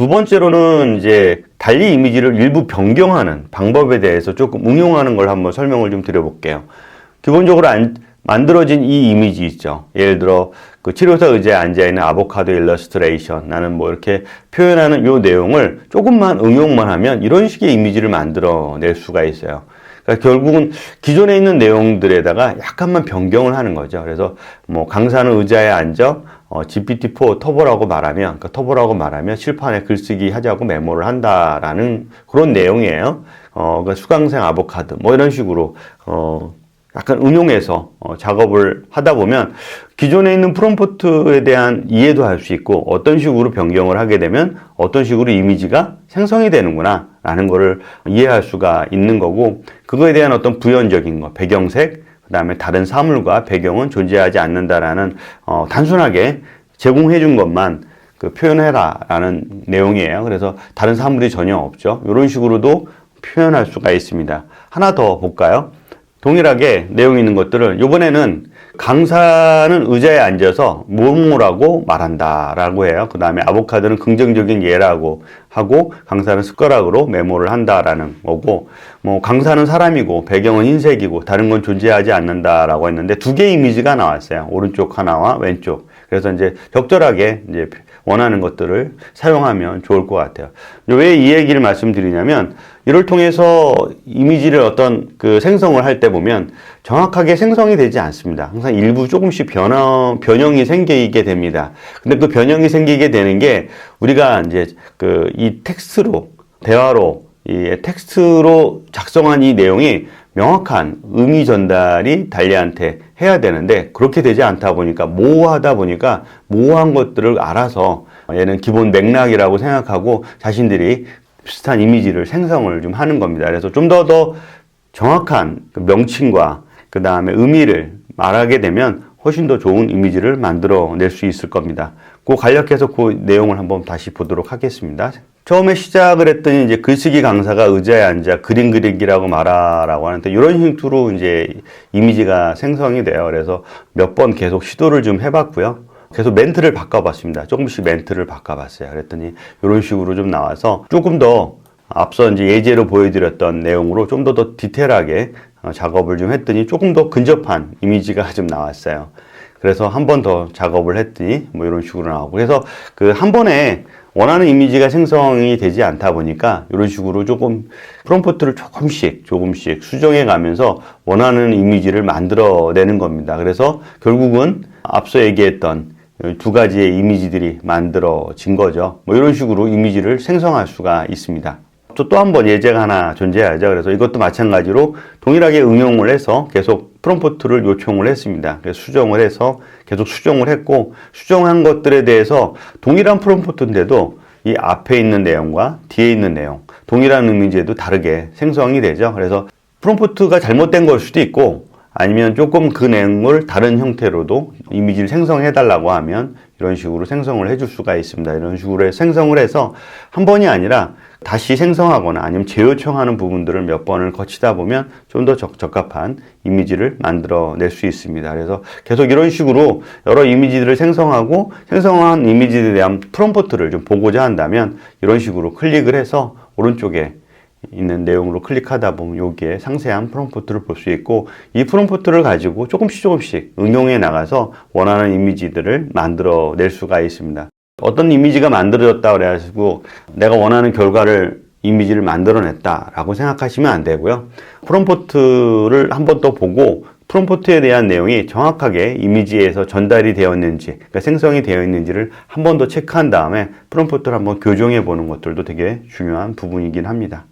두 번째로는 이제 달리 이미지를 일부 변경하는 방법에 대해서 조금 응용하는 걸 한번 설명을 좀 드려볼게요. 기본적으로 만들어진 이 이미지 있죠. 예를 들어 그 치료사 의자에 앉아있는 아보카도 일러스트레이션, 나는 뭐 이렇게 표현하는 요 내용을 조금만 응용만 하면 이런 식의 이미지를 만들어낼 수가 있어요. 그러니까 결국은 기존에 있는 내용들에다가 약간만 변경을 하는 거죠. 그래서 뭐 강사는 의자에 앉아 GPT-4 터보라고 말하면, 그러니까 터보라고 말하면 칠판에 글쓰기 하자고 메모를 한다라는 그런 내용이에요. 그러니까 수강생 아보카도 뭐 이런 식으로 약간 응용해서 작업을 하다 보면 기존에 있는 프롬프트에 대한 이해도 할 수 있고 어떤 식으로 변경을 하게 되면 어떤 식으로 이미지가 생성이 되는구나 라는 거를 이해할 수가 있는 거고, 그거에 대한 어떤 부연적인 거, 배경색, 그 다음에 다른 사물과 배경은 존재하지 않는다라는 단순하게 제공해 준 것만 그 표현해라 라는 내용이에요. 그래서 다른 사물이 전혀 없죠. 이런 식으로도 표현할 수가 있습니다. 하나 더 볼까요? 동일하게 내용 있는 것들을 이번에는 강사는 의자에 앉아서 뭐뭐라고 말한다 라고 해요. 그 다음에 아보카도는 긍정적인 예라고 하고 강사는 숟가락으로 메모를 한다라는 거고, 뭐 강사는 사람이고 배경은 흰색이고 다른 건 존재하지 않는다라고 했는데 두 개의 이미지가 나왔어요. 오른쪽 하나와 왼쪽. 그래서 이제 적절하게 이제 원하는 것들을 사용하면 좋을 것 같아요. 왜 이 얘기를 말씀드리냐면, 이를 통해서 이미지를 어떤 그 생성을 할 때 보면 정확하게 생성이 되지 않습니다. 항상 일부 조금씩 변형이 생기게 됩니다. 근데 그 변형이 생기게 되는 게 우리가 이제 이 텍스트로, 대화로, 이 텍스트로 작성한 이 내용이 명확한 의미 전달이 달리한테 해야 되는데 그렇게 되지 않다 보니까 모호하다 보니까 모호한 것들을 알아서 얘는 기본 맥락이라고 생각하고 자신들이 비슷한 이미지를 생성을 좀 하는 겁니다. 그래서 좀 더 정확한 명칭과 그 다음에 의미를 말하게 되면 훨씬 더 좋은 이미지를 만들어낼 수 있을 겁니다. 그 간략해서 그 내용을 한번 다시 보도록 하겠습니다. 처음에 시작을 했더니 이제 글쓰기 강사가 의자에 앉아 그림 그리기라고 말하라고 하는데 이런 식으로 이제 이미지가 생성이 돼요. 그래서 몇 번 계속 시도를 좀 해봤고요. 계속 멘트를 바꿔봤습니다. 조금씩 멘트를 바꿔봤어요. 그랬더니 이런 식으로 좀 나와서 조금 더 앞서 이제 예제로 보여드렸던 내용으로 좀 더 디테일하게 작업을 좀 했더니 조금 더 근접한 이미지가 좀 나왔어요. 그래서 한 번 더 작업을 했더니 뭐 이런 식으로 나오고, 그래서 그 한 번에 원하는 이미지가 생성이 되지 않다 보니까 이런 식으로 조금 프롬프트를 조금씩 수정해 가면서 원하는 이미지를 만들어내는 겁니다. 그래서 결국은 앞서 얘기했던 두 가지의 이미지들이 만들어진 거죠. 뭐 이런 식으로 이미지를 생성할 수가 있습니다. 또 한 번 예제가 하나 존재하죠. 그래서 이것도 마찬가지로 동일하게 응용을 해서 계속 프롬프트를 요청을 했습니다. 그래서 수정을 해서 계속 수정을 했고, 수정한 것들에 대해서 동일한 프롬프트인데도 이 앞에 있는 내용과 뒤에 있는 내용, 동일한 이미지에도 다르게 생성이 되죠. 그래서 프롬프트가 잘못된 걸 수도 있고, 아니면 조금 그 내용을 다른 형태로도 이미지를 생성해 달라고 하면 이런 식으로 생성을 해줄 수가 있습니다. 이런 식으로 생성을 해서 한 번이 아니라 다시 생성하거나 아니면 재요청하는 부분들을 몇 번을 거치다 보면 좀 더 적합한 이미지를 만들어낼 수 있습니다. 그래서 계속 이런 식으로 여러 이미지들을 생성하고 생성한 이미지에 대한 프롬프트를 좀 보고자 한다면 이런 식으로 클릭을 해서 오른쪽에 있는 내용으로 클릭하다 보면 여기에 상세한 프롬프트를 볼 수 있고, 이 프롬프트를 가지고 조금씩 응용해 나가서 원하는 이미지들을 만들어낼 수가 있습니다. 어떤 이미지가 만들어졌다 그래가지고 내가 원하는 결과를 이미지를 만들어냈다라고 생각하시면 안 되고요. 프롬프트를 한 번 더 보고 프롬프트에 대한 내용이 정확하게 이미지에서 전달이 되었는지, 그러니까 생성이 되어 있는지를 한 번 더 체크한 다음에 프롬프트를 한번 교정해 보는 것들도 되게 중요한 부분이긴 합니다.